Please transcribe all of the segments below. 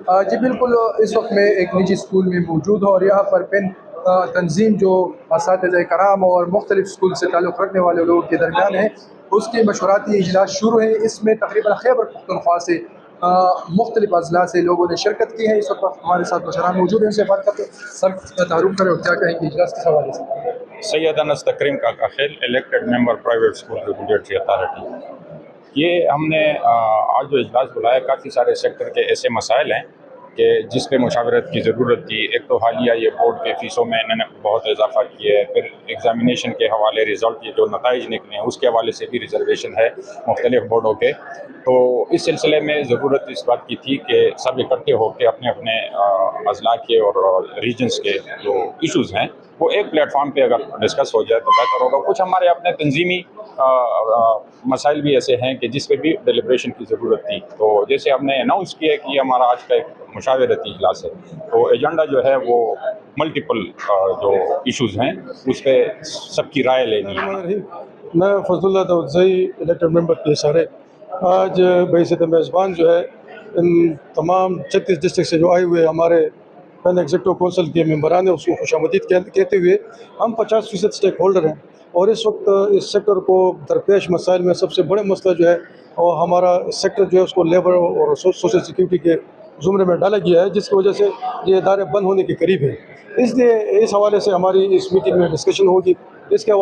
جی بالکل، اس وقت میں ایک نجی اسکول میں موجود ہوں اور یہاں پر پین تنظیم جو اساتذہ کرام اور مختلف اسکول سے تعلق رکھنے والے لوگوں کے درمیان ہے، اس کے مشورتی اجلاس شروع ہیں۔ اس میں تقریباً خیبر پختونخوا سے مختلف اضلاع سے لوگوں نے شرکت کی ہے۔ اس وقت ہمارے ساتھ مشران موجود ہیں، ان سے بات کرتے ہیں۔ سر تعارف کریں اور کیا کہیں گے اجلاس کے حوالے سے؟ سید انس تکریم کا کاخیل، elected member private school regulatory authority. یہ ہم نے آج جو اجلاس بلایا، کافی سارے سیکٹر کے ایسے مسائل ہیں کہ جس پہ مشاورت کی ضرورت تھی۔ ایک تو حالیہ یہ بورڈ کے فیسوں میں انہوں نے بہت اضافہ کیا ہے، پھر ایگزامینیشن کے حوالے رزلٹ یہ جو نتائج نکلے ہیں اس کے حوالے سے بھی ریزرویشن ہے مختلف بورڈوں کے۔ تو اس سلسلے میں ضرورت اس بات کی تھی کہ سب اکٹھے ہو کے اپنے اپنے اضلاع کے اور ریجنس کے جو ایشوز ہیں وہ ایک پلیٹ فارم پہ اگر ڈسکس ہو جائے تو بہتر ہوگا۔ کچھ ہمارے اپنے تنظیمی مسائل بھی ایسے ہیں کہ جس پہ بھی ڈیلیبریشن کی ضرورت تھی۔ تو جیسے ہم نے اناؤنس کیا کہ یہ ہمارا آج کا ایک مشاورتی اجلاس ہے، تو ایجنڈا جو ہے وہ ملٹیپل جو ایشوز ہیں اس پہ سب کی رائے لینی ہے۔ میں فضل اللہ توزئی، الیکٹڈ ممبر کے اشارے آج بحیثیت میزبان جو ہے ان تمام 36 ڈسٹرکٹ سے جو آئے ہوئے ہمارے پین ایگزیکٹو کونسل کے ممبران ہیں اس کو خوش آمدید کہتے ہوئے، ہم 50% اسٹیک ہولڈر ہیں اور اس وقت اس سیکٹر کو درپیش مسائل میں سب سے بڑے مسئلہ جو ہے اور ہمارا سیکٹر جو ہے اس کو لیبر اور سوشل سیکیورٹی کے زمرے میں ڈالا گیا ہے، جس کی وجہ سے یہ ادارے بند ہونے کے قریب ہیں۔ اس لیے اس حوالے سے ہماری اس میٹنگ میں ڈسکشن ہوگی۔ اس کے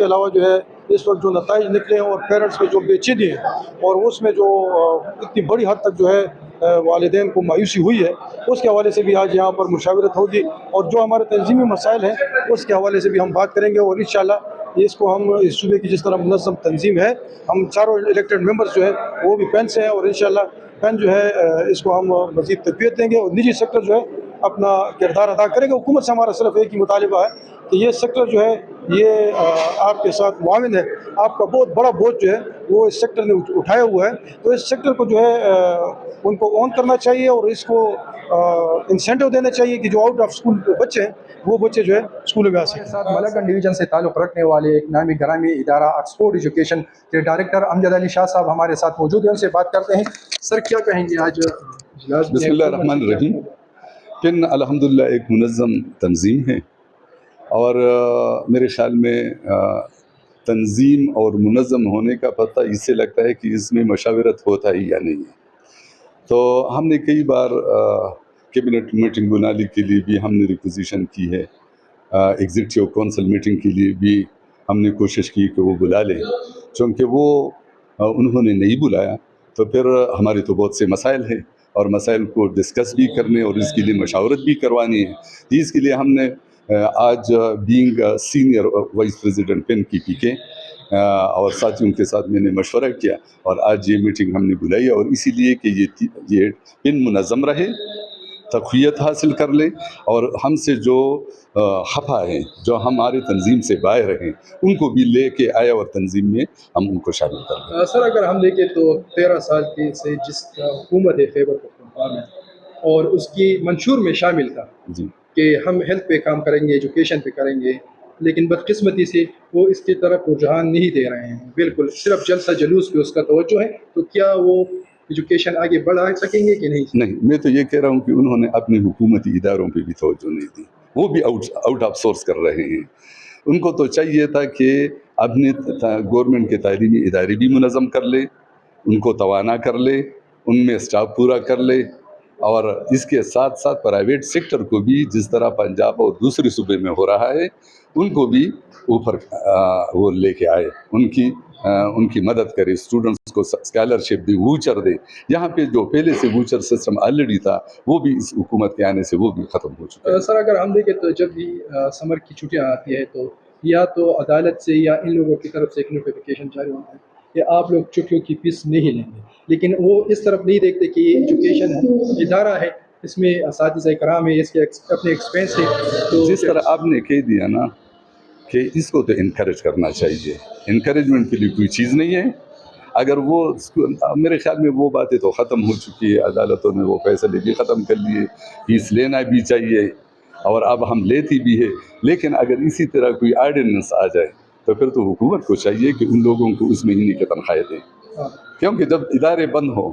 علاوہ جو ہے اس وقت جو نتائج نکلے ہیں اور پیرنٹس میں جو بے چینی ہے اور اس میں جو اتنی بڑی حد تک جو ہے والدین کو مایوسی ہوئی ہے، اس کے حوالے سے بھی آج یہاں پر مشاورت ہوگی اور جو ہمارے تنظیمی مسائل ہیں اس کے حوالے سے بھی ہم بات کریں گے۔ اور انشاءاللہ اس کو ہم اس صوبے کی جس طرح منظم تنظیم ہے، ہم چاروں الیکٹڈ ممبرز جو ہے وہ بھی پین سے ہیں اور انشاءاللہ پین جو ہے اس کو ہم مزید تقویت دیں گے اور نجی سیکٹر جو ہے اپنا کردار ادا کرے گا۔ حکومت سے ہمارا صرف ایک ہی مطالبہ ہے کہ یہ سیکٹر جو ہے یہ آپ کے ساتھ معاون ہے، آپ کا بہت بڑا بوجھ جو ہے وہ اس سیکٹر نے اٹھایا ہوا ہے، تو اس سیکٹر کو جو ہے ان کو اون کرنا چاہیے اور اس کو انسینٹیو دینا چاہیے کہ جو آؤٹ آف اسکول بچے ہیں وہ بچے جو ہے اسکولوں میں آ سکیں۔ ساتھ ملاکنڈ ڈویژن سے تعلق رکھنے والے ایک نامی گرامی ادارہ آکسفورڈ ایجوکیشن کے ڈائریکٹر امجد علی شاہ صاحب ہمارے ساتھ موجود ہیں، ان سے بات کرتے ہیں۔ سر کیا کہیں گے آج اجلاس؟ بسم اللہ الرحمن الرحیم۔ پن الحمدللہ ایک منظم تنظیم ہے اور میرے خیال میں تنظیم اور منظم ہونے کا پتہ اس سے لگتا ہے کہ اس میں مشاورت ہوتا ہی یا نہیں ہے۔ تو ہم نے کئی بار کیبنٹ میٹنگ بنانے کے لیے بھی ہم نے ریکوزیشن کی ہے، ایگزیکٹو کونسل میٹنگ کے لیے بھی ہم نے کوشش کی کہ وہ بلا لیں، چونکہ وہ انہوں نے نہیں بلایا تو پھر ہمارے تو بہت سے مسائل ہیں اور مسائل کو ڈسکس بھی کرنے اور اس کے لیے مشاورت بھی کروانی ہے۔ اس کے لیے ہم نے آج بینگ سینئر وائس پریزیڈنٹ پین کی پی کے اور ساتھیوں کے ساتھ میں نے مشورہ کیا اور آج یہ میٹنگ ہم نے بلائی اور اسی لیے کہ یہ پن منظم رہے، تقویت حاصل کر لیں اور ہم سے جو خفا ہیں، جو ہمارے تنظیم سے باہر ہیں، ان کو بھی لے کے آئے اور تنظیم میں ہم ان کو شامل کر لیں۔ سر اگر ہم دیکھیں تو 13 سال سے جس حکومت ہے خیبر پختونخوا میں اور اس کی منشور میں شامل تھا جی کہ ہم ہیلتھ پہ کام کریں گے، ایجوکیشن پہ کریں گے، لیکن بدقسمتی سے وہ اس کی طرف رجحان نہیں دے رہے ہیں، بالکل صرف جلسہ جلوس پہ اس کا توجہ ہے۔ تو کیا وہ ایجوکیشن آگے بڑھا سکیں گے کہ نہیں؟ نہیں، میں تو یہ کہہ رہا ہوں کہ انہوں نے اپنے حکومتی اداروں پہ بھی توجہ نہیں دی، وہ بھی آؤٹ آف سورس کر رہے ہیں۔ ان کو تو چاہیے تھا کہ اپنے گورنمنٹ کے تعلیمی ادارے بھی منظم کر لے، ان کو توانا کر لے، ان میں اسٹاف پورا کر لے اور اس کے ساتھ ساتھ پرائیویٹ سیکٹر کو بھی جس طرح پنجاب اور دوسرے صوبے میں ہو رہا ہے ان کو بھی اوپر وہ لے کے آئے، ان کی مدد کرے، اسٹوڈنٹس کو اسکالرشپ دے، ووچر دے۔ یہاں پہ جو پہلے سے ووچر سسٹم آلریڈی تھا وہ بھی اس حکومت کے آنے سے وہ بھی ختم ہو چکا ہے۔ سر اگر ہم دیکھیں تو جب بھی سمر کی چھٹیاں آتی ہے تو یا تو عدالت سے یا ان لوگوں کی طرف سے ایک نوٹیفیکیشن جاری ہوتا ہے کہ آپ لوگ چھٹیوں کی فیس نہیں لیں گے، لیکن وہ اس طرف نہیں دیکھتے کہ یہ ایجوکیشن ادارہ ہے، اس میں اساتذہ کرام ہے، اس کے اپنے ایکسپینس ہے۔ تو جس طرح آپ نے کہہ دیا نا کہ اس کو تو انکریج کرنا چاہیے، انکریجمنٹ کے لیے کوئی چیز نہیں ہے۔ اگر وہ میرے خیال میں وہ باتیں تو ختم ہو چکی ہے، عدالتوں نے وہ فیصلے بھی ختم کر لیے، فیس لینا بھی چاہیے اور اب ہم لیتی بھی ہے، لیکن اگر اسی طرح کوئی آرڈیننس آ جائے تو پھر تو حکومت کو چاہیے کہ ان لوگوں کو اس مہینے کی تنخواہیں دیں، کیونکہ جب ادارے بند ہوں